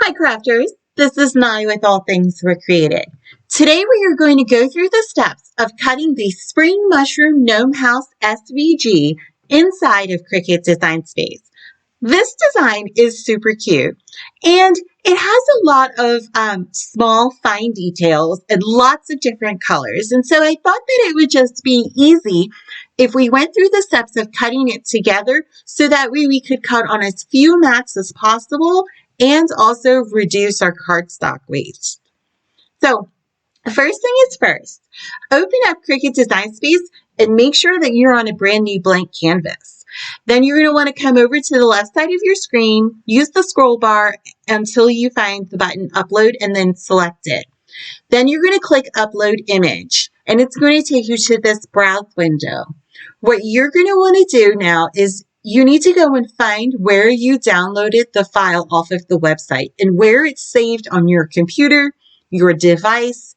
Hi crafters, this is Nye with All Things Were Created. Today we are going to go through the steps of cutting the Spring Mushroom Gnome House SVG inside of Cricut Design Space. This design is super cute and it has a lot of small fine details and lots of different colors, and so I thought that it would just be easy if we went through the steps of cutting it together so that way we could cut on as few mats as possible and also reduce our cardstock waste. So first thing is first, open up Cricut Design Space and make sure that you're on a brand new blank canvas. Then you're going to want to come over to the left side of your screen, use the scroll bar until you find the button Upload and then select it. Then you're going to click Upload Image and it's going to take you to this browse window. What you're going to want to do now is you need to go and find where you downloaded the file off of the website and where it's saved on your computer, your device,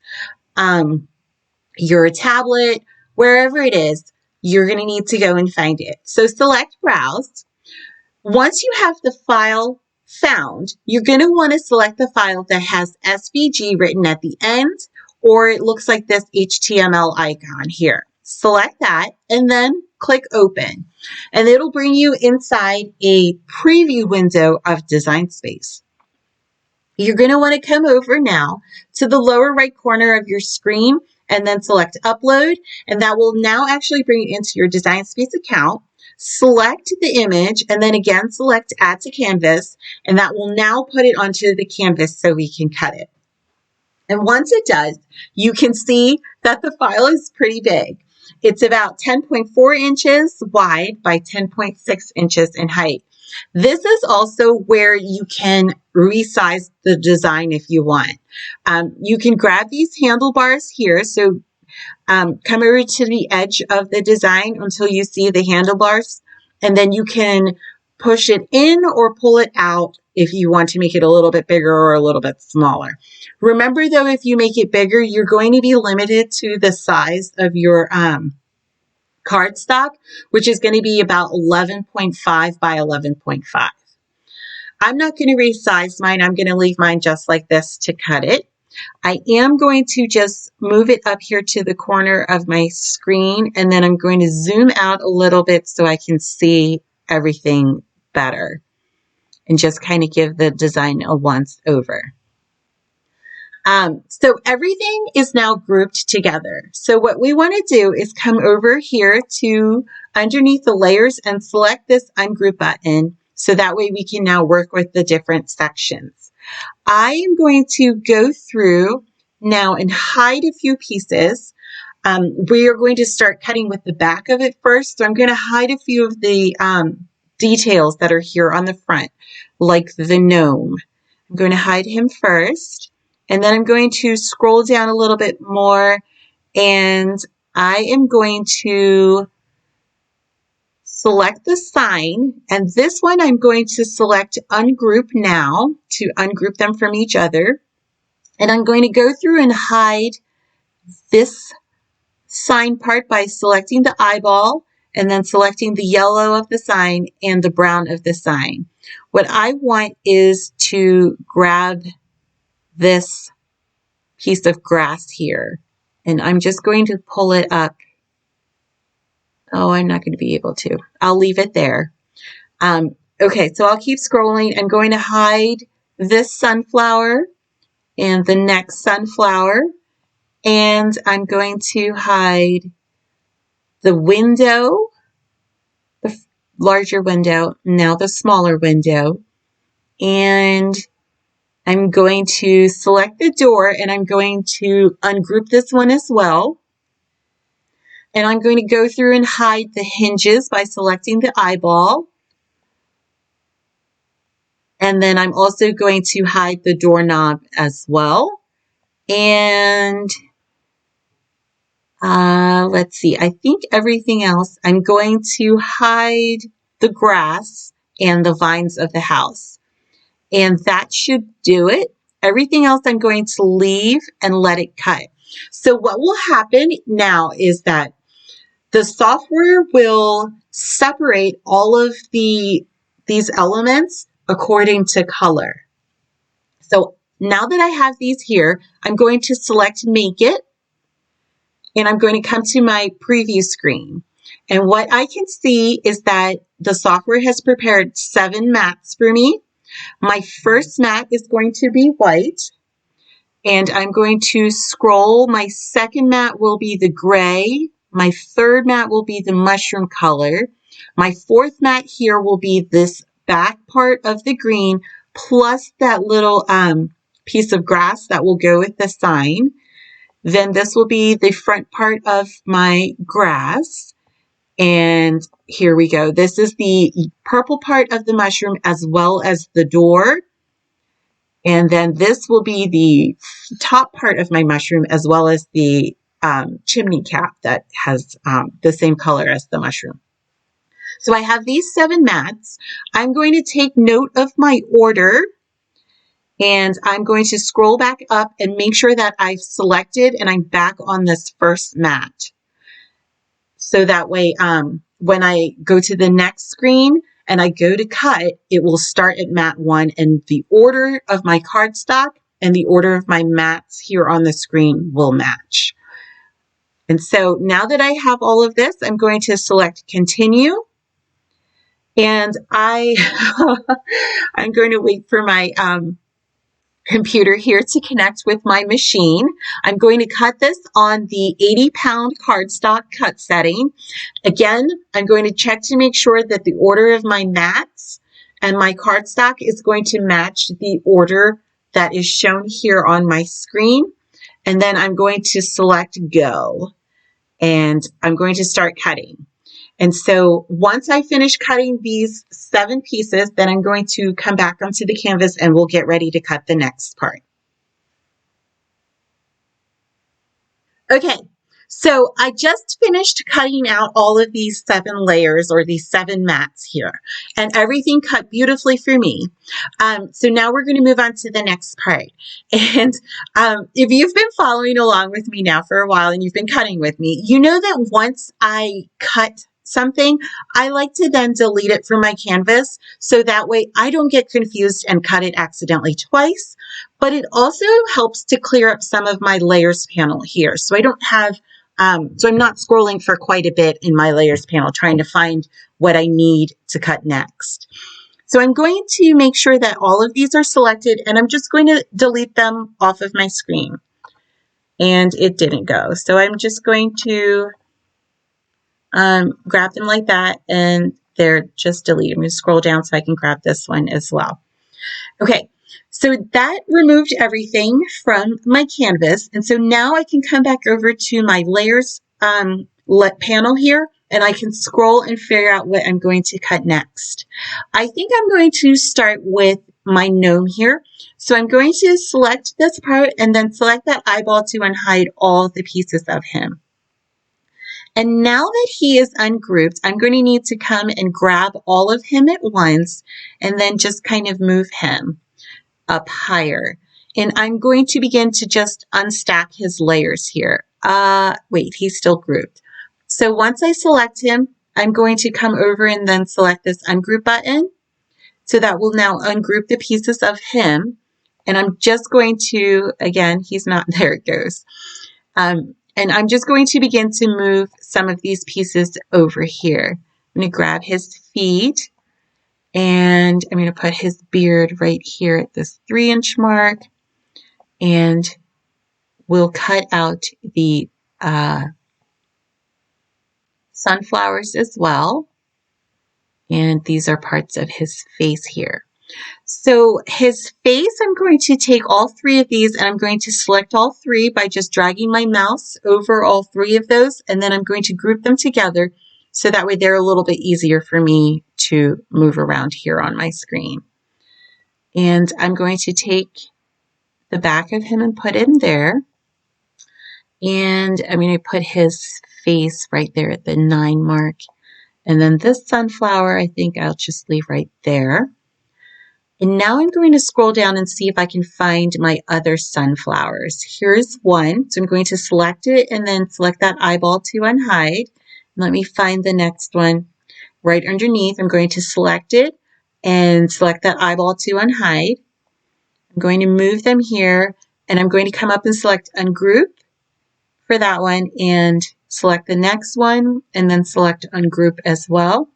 your tablet, wherever it is, you're going to need to go and find it. So select Browse. Once you have the file found, you're going to want to select the file that has SVG written at the end, or it looks like this HTML icon here. Select that and then click Open, and it'll bring you inside a preview window of Design Space. You're going to want to come over now to the lower right corner of your screen and then select Upload, and that will now actually bring you into your Design Space account. Select the image and then again select Add to Canvas, and that will now put it onto the canvas so we can cut it. And once it does, you can see that the file is pretty big. It's about 10.4 inches wide by 10.6 inches in height. This is also where you can resize the design if you want. You can grab these handlebars here. So come over to the edge of the design until you see the handlebars, and then you can push it in or pull it out if you want to make it a little bit bigger or a little bit smaller. Remember though, if you make it bigger, you're going to be limited to the size of your cardstock, which is going to be about 11.5 by 11.5. I'm not going to resize mine. I'm going to leave mine just like this to cut it. I am going to just move it up here to the corner of my screen, and then I'm going to zoom out a little bit so I can see everything better and just kind of give the design a once over. So everything is now grouped together. So what we want to do is come over here to underneath the layers and select this ungroup button so that way we can now work with the different sections. I am going to go through now and hide a few pieces. We are going to start cutting with the back of it first. So I'm going to hide a few of the details that are here on the front, like the gnome. I'm going to hide him first. And then I'm going to scroll down a little bit more, and I am going to select the sign, and this one I'm going to select Ungroup Now to ungroup them from each other. And I'm going to go through and hide this sign part by selecting the eyeball and then selecting the yellow of the sign and the brown of the sign. What I want is to grab this piece of grass here, and I'm just going to pull it up. Oh, I'm not going to be able to. I'll leave it there. Okay, so I'll keep scrolling. I'm going to hide this sunflower and the next sunflower, and I'm going to hide the window, the larger window, now the smaller window, and I'm going to select the door and I'm going to ungroup this one as well. And I'm going to go through and hide the hinges by selecting the eyeball. And then I'm also going to hide the doorknob as well. And let's see, I think everything else, I'm going to hide the grass and the vines of the house. And that should do it. Everything else I'm going to leave and let it cut. So what will happen now is that the software will separate all of these elements according to color. So now that I have these here, I'm going to select Make It, and I'm going to come to my preview screen. And what I can see is that the software has prepared 7 mats for me. My first mat is going to be white, and I'm going to scroll. My second mat will be the gray. My third mat will be the mushroom color. My fourth mat here will be this back part of the green, plus that little piece of grass that will go with the sign. Then this will be the front part of my grass. And here we go. This is the purple part of the mushroom as well as the door. And then this will be the top part of my mushroom as well as the chimney cap that has the same color as the mushroom. So I have these 7 mats. I'm going to take note of my order, and I'm going to scroll back up and make sure that I've selected and I'm back on this first mat. So that way, when I go to the next screen and I go to cut, it will start at mat 1, and the order of my cardstock and the order of my mats here on the screen will match. And so now that I have all of this, I'm going to select Continue. And I'm going to wait for my computer here to connect with my machine. I'm going to cut this on the 80-pound cardstock cut setting. Again, I'm going to check to make sure that the order of my mats and my cardstock is going to match the order that is shown here on my screen. And then I'm going to select Go, and I'm going to start cutting. And so once I finish cutting these 7 pieces, then I'm going to come back onto the canvas and we'll get ready to cut the next part. Okay, so I just finished cutting out all of these 7 layers or these 7 mats here, and everything cut beautifully for me. So now we're going to move on to the next part. And if you've been following along with me now for a while and you've been cutting with me, you know that once I cut something, I like to then delete it from my canvas so that way I don't get confused and cut it accidentally twice. But it also helps to clear up some of my layers panel here. So I don't have, so I'm not scrolling for quite a bit in my layers panel trying to find what I need to cut next. So I'm going to make sure that all of these are selected, and I'm just going to delete them off of my screen. And it didn't go. So I'm just going to grab them like that, and they're just deleted. I'm going to scroll down so I can grab this one as well. Okay, so that removed everything from my canvas, and so now I can come back over to my layers panel here, and I can scroll and figure out what I'm going to cut next. I think I'm going to start with my gnome here. So I'm going to select this part and then select that eyeball to unhide all the pieces of him. And now that he is ungrouped, I'm going to need to come and grab all of him at once and then just kind of move him up higher. And I'm going to begin to just unstack his layers here. Wait, he's still grouped. So once I select him, I'm going to come over and then select this ungroup button. So that will now ungroup the pieces of him. And I'm just going to, again, he's not, there it goes. And I'm just going to begin to move some of these pieces over here. I'm going to grab his feet, and I'm going to put his beard right here at this 3-inch mark, and we'll cut out the sunflowers as well. And these are parts of his face here. So his face, I'm going to take all 3 of these and I'm going to select all 3 by just dragging my mouse over all 3 of those, and then I'm going to group them together so that way they're a little bit easier for me to move around here on my screen. And I'm going to take the back of him and put him there. And I'm going to put his face right there at the 9 mark. And then this sunflower, I think I'll just leave right there. And now I'm going to scroll down and see if I can find my other sunflowers. Here's one. So I'm going to select it and then select that eyeball to unhide. Let me find the next one right underneath. I'm going to select it and select that eyeball to unhide. I'm going to move them here, and I'm going to come up and select Ungroup for that one, and select the next one, and then select Ungroup as well.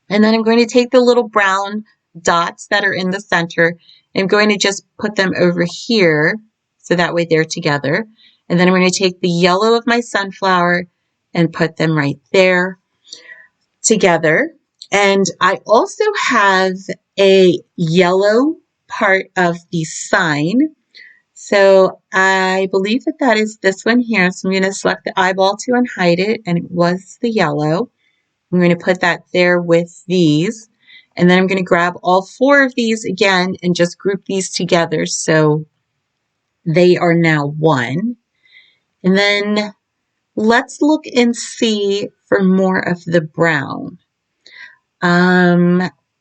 And then I'm going to take the little brown dots that are in the center. I'm going to just put them over here, so that way they're together. And then I'm going to take the yellow of my sunflower and put them right there together. And I also have a yellow part of the sign. So I believe that that is this one here. So I'm going to select the eyeball to unhide it, and it was the yellow. I'm going to put that there with these. And then I'm going to grab all 4 of these again and just group these together so they are now one. And then let's look and see for more of the brown.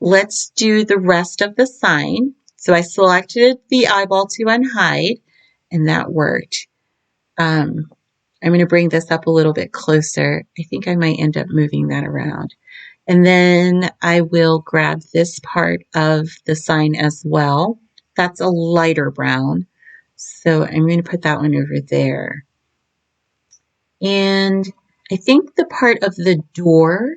Let's do the rest of the sign. So I selected the eyeball to unhide, and that worked. I'm going to bring this up a little bit closer. I think I might end up moving that around. And then I will grab this part of the sign as well. That's a lighter brown. So I'm going to put that one over there. And I think the part of the door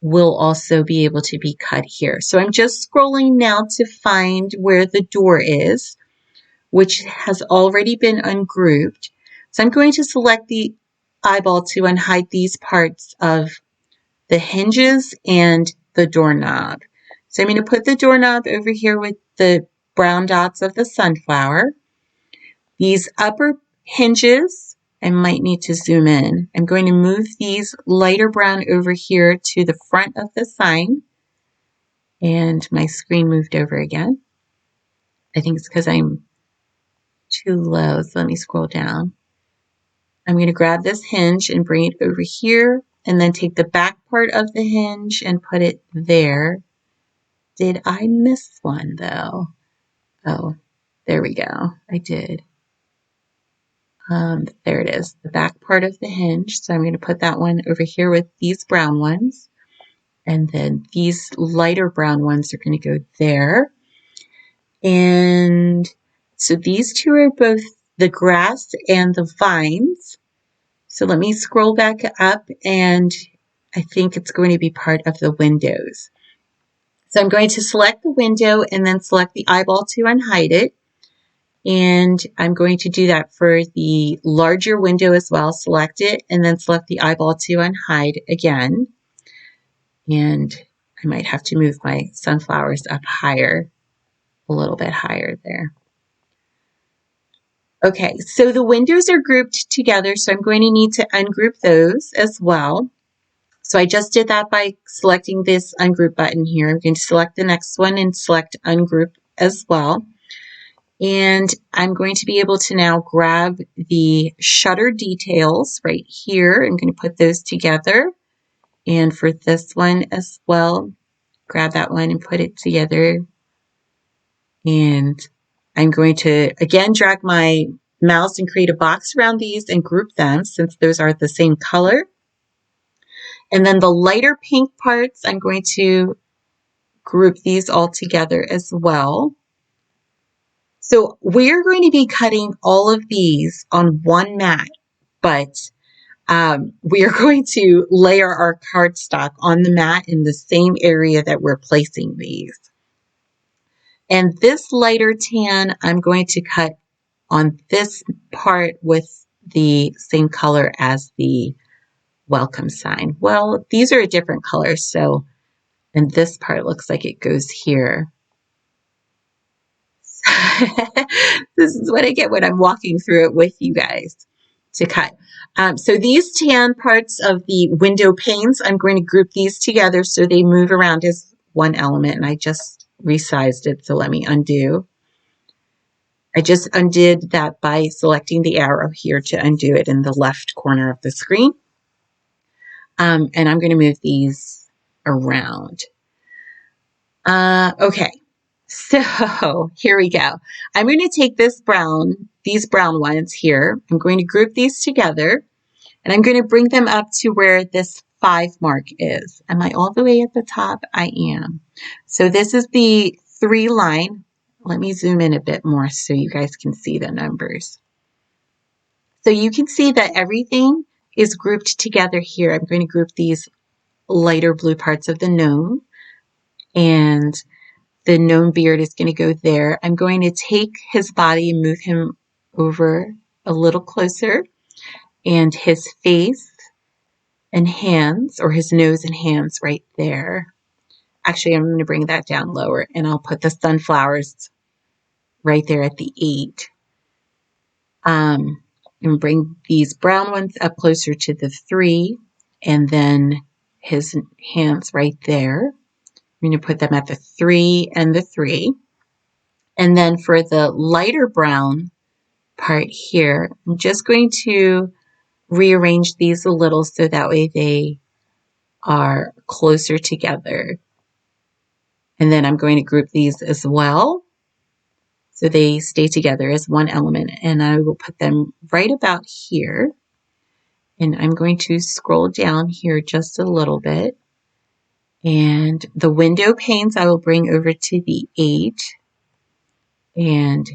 will also be able to be cut here. So I'm just scrolling now to find where the door is, which has already been ungrouped. So I'm going to select the eyeball to unhide these parts of the hinges and the doorknob. So I'm going to put the doorknob over here with the brown dots of the sunflower. These upper hinges, I might need to zoom in. I'm going to move these lighter brown over here to the front of the sign. And my screen moved over again. I think it's because I'm too low. So let me scroll down. I'm going to grab this hinge and bring it over here, and then take the back part of the hinge and put it there. Did I miss one though? Oh, there we go. I did. There it is, the back part of the hinge. So I'm going to put that one over here with these brown ones. And then these lighter brown ones are going to go there. And so these 2 are both the grass and the vines. So let me scroll back up, and I think it's going to be part of the windows. So I'm going to select the window and then select the eyeball to unhide it. And I'm going to do that for the larger window as well. Select it and then select the eyeball to unhide again. And I might have to move my sunflowers up higher, a little bit higher there. Okay, so the windows are grouped together, so I'm going to need to ungroup those as well. So I just did that by selecting this ungroup button here. I'm going to select the next one and select ungroup as well. And I'm going to be able to now grab the shutter details right here. I'm going to put those together. And for this one as well, grab that one and put it together. And I'm going to, again, drag my mouse and create a box around these and group them since those are the same color. And then the lighter pink parts, I'm going to group these all together as well. So we're going to be cutting all of these on one mat, but we are going to layer our cardstock on the mat in the same area that we're placing these. And this lighter tan, I'm going to cut on this part with the same color as the welcome sign. Well, these are a different color, so, and this part looks like it goes here. This is what I get when I'm walking through it with you guys to cut. So these tan parts of the window panes, I'm going to group these together so they move around as one element, and I just resized it, so let me undo. I just undid that by selecting the arrow here to undo it in the left corner of the screen. And I'm going to move these around. Okay, so here we go. I'm going to take this brown, these brown ones here. I'm going to group these together, and I'm going to bring them up to where this 5 mark is. Am I all the way at the top? I am. So this is the 3 line. let me zoom in a bit more so you guys can see the numbers. So you can see that everything is grouped together here. I'm going to group these lighter blue parts of the gnome, and the gnome beard is going to go there. I'm going to take his body and move him over a little closer, and his face and hands, or his nose and hands right there. Actually, I'm going to bring that down lower, and I'll put the sunflowers right there at the 8. And bring these brown ones up closer to the 3, and then his hands right there. I'm going to put them at the 3 and the 3. And then for the lighter brown part here, I'm just going to rearrange these a little so that way they are closer together. And then I'm going to group these as well so they stay together as one element. And I will put them right about here. And I'm going to scroll down here just a little bit. And the window panes I will bring over to the 8. And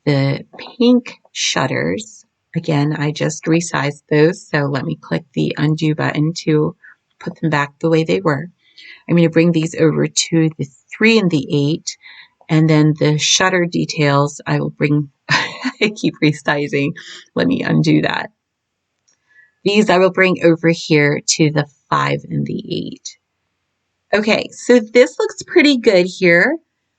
the pink shutters, again, I just resized those. So let me click the undo button to put them back the way they were. I'm going to bring these over to the 3 and the 8. And then the shutter details, I will bring, I keep resizing. Let me undo that. These I will bring over here to the 5 and the 8. Okay, so this looks pretty good here.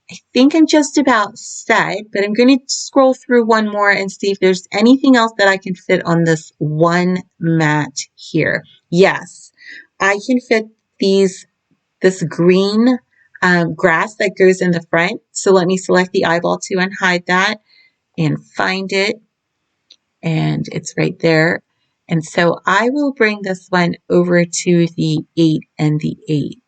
I think I'm just about set, but I'm going to scroll through one more and see if there's anything else that I can fit on this one mat here. Yes, I can fit this green grass that goes in the front. So let me select the eyeball to unhide that and find it. And it's right there. And so I will bring this one over to the 8 and the 8.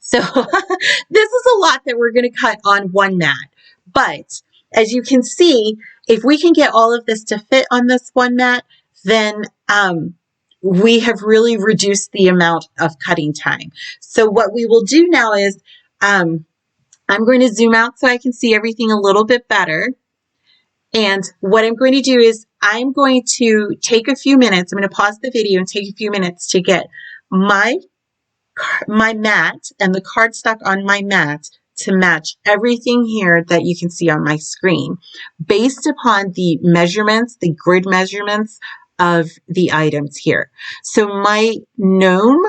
So this is a lot that we're going to cut on one mat. But as you can see, if we can get all of this to fit on this one mat, then we have really reduced the amount of cutting time. So what we will do now is I'm going to zoom out so I can see everything a little bit better. And what I'm going to do is I'm going to take a few minutes. I'm going to pause the video and take a few minutes to get my mat and the cardstock on my mat to match everything here that you can see on my screen based upon the measurements, the grid measurements of the items here. So my gnome,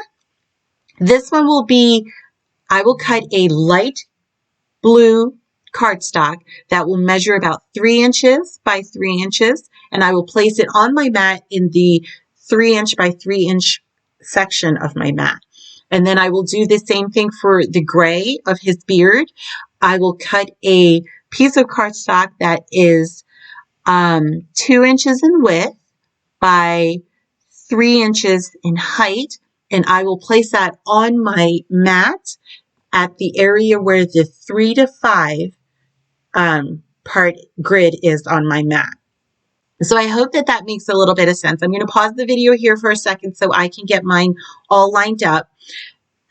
this one will be, I will cut a light blue cardstock that will measure about 3 inches by 3 inches, and I will place it on my mat in the 3 inch by 3 inch section of my mat. And then I will do the same thing for the gray of his beard. I will cut a piece of cardstock that is 2 inches in width by 3 inches in height, and I will place that on my mat at the area where the 3 to 5 part grid is on my mat. So I hope that that makes a little bit of sense. I'm going to pause the video here for a second so I can get mine all lined up.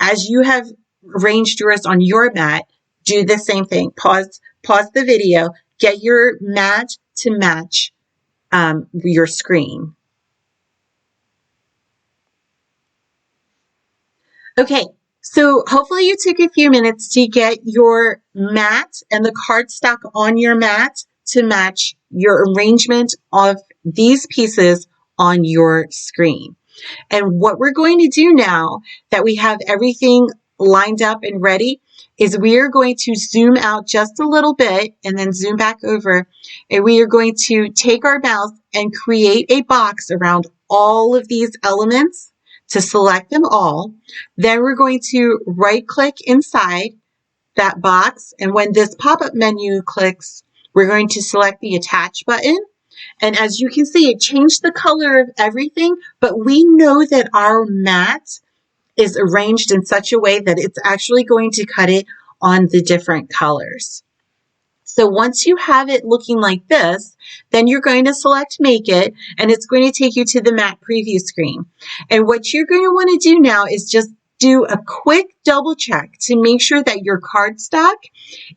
As you have arranged yours on your mat, do the same thing. Pause the video, get your mat to match your screen. Okay, so hopefully you took a few minutes to get your mat and the cardstock on your mat to match your arrangement of these pieces on your screen. And what we're going to do now that we have everything lined up and ready is we are going to zoom out just a little bit and then zoom back over. And we are going to take our mouse and create a box around all of these elements to select them all. Then we're going to right click inside that box. And when this pop-up menu clicks, we're going to select the attach button. And as you can see, it changed the color of everything, but we know that our mat is arranged in such a way that it's actually going to cut it on the different colors. So once you have it looking like this, then you're going to select Make It, and it's going to take you to the mat preview screen. And what you're going to want to do now is just do a quick double check to make sure that your cardstock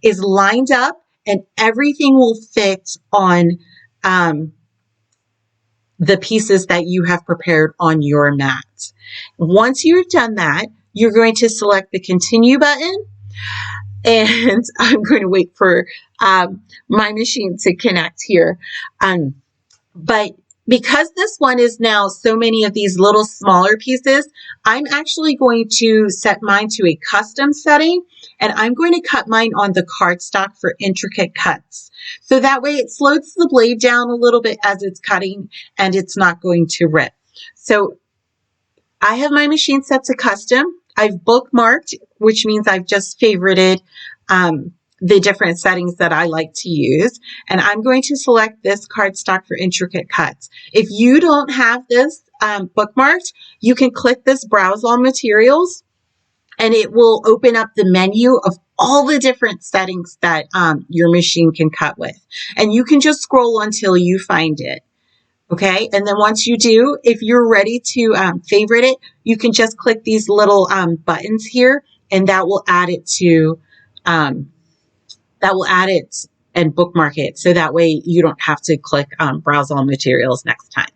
is lined up and everything will fit on the pieces that you have prepared on your mat. Once you've done that, you're going to select the continue button, and I'm going to wait for my machine to connect here. But because this one is now so many of these little smaller pieces, I'm actually going to set mine to a custom setting, and I'm going to cut mine on the cardstock for intricate cuts. So that way it slows the blade down a little bit as it's cutting, and it's not going to rip. So I have my machine set to custom. I've bookmarked, which means I've just favorited the different settings that I like to use. And I'm going to select this cardstock for intricate cuts. If you don't have this bookmarked, you can click this Browse All Materials, and it will open up the menu of all the different settings that your machine can cut with. And you can just scroll until you find it. Okay, and then once you do, if you're ready to favorite it, you can just click these little buttons here, and that will add it to and bookmark it, so that way you don't have to click Browse All Materials next time.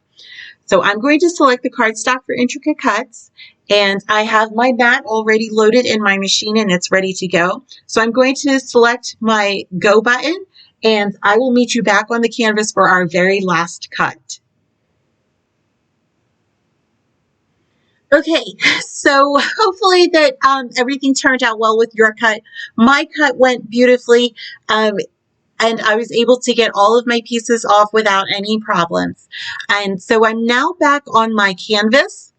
So I'm going to select the cardstock for intricate cuts, and I have my mat already loaded in my machine and it's ready to go. So I'm going to select my Go button, and I will meet you back on the canvas for our very last cut. Okay, so hopefully that everything turned out well with your cut. My cut went beautifully, and I was able to get all of my pieces off without any problems. And so I'm now back on my canvas.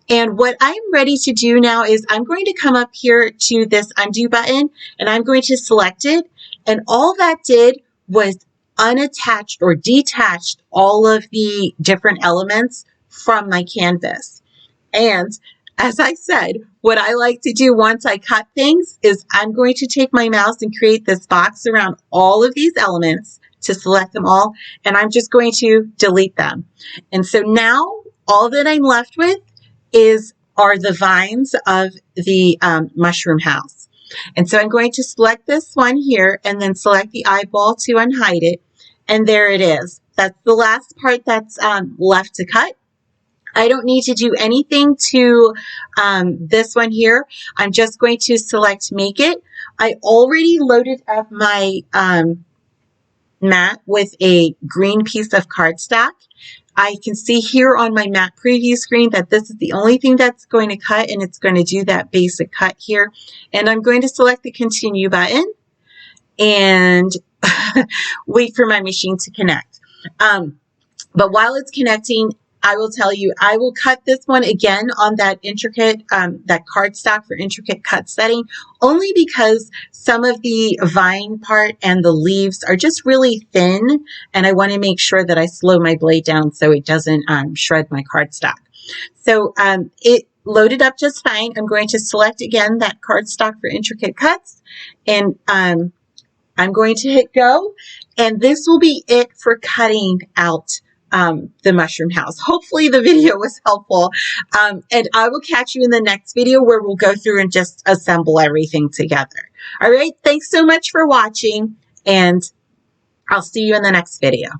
And what I'm ready to do now is I'm going to come up here to this undo button, and I'm going to select it. And all that did was unattached or detached all of the different elements from my canvas. And as I said, what I like to do once I cut things is I'm going to take my mouse and create this box around all of these elements to select them all, and I'm just going to delete them. And so now all that I'm left with are the vines of the mushroom house. And so I'm going to select this one here and then select the eyeball to unhide it. And there it is. That's the last part that's left to cut. I don't need to do anything to this one here. I'm just going to select Make It. I already loaded up my mat with a green piece of cardstock. I can see here on my mat preview screen that this is the only thing that's going to cut, and it's going to do that basic cut here. And I'm going to select the Continue button and wait for my machine to connect. But while it's connecting, I will tell you, I will cut this one again on that intricate, that cardstock for intricate cut setting, only because some of the vine part and the leaves are just really thin, and I want to make sure that I slow my blade down so it doesn't shred my cardstock. So it loaded up just fine. I'm going to select again that cardstock for intricate cuts, and I'm going to hit go, and this will be it for cutting out the mushroom house. Hopefully the video was helpful, and I will catch you in the next video where we'll go through and just assemble everything together. All right, thanks so much for watching, and I'll see you in the next video.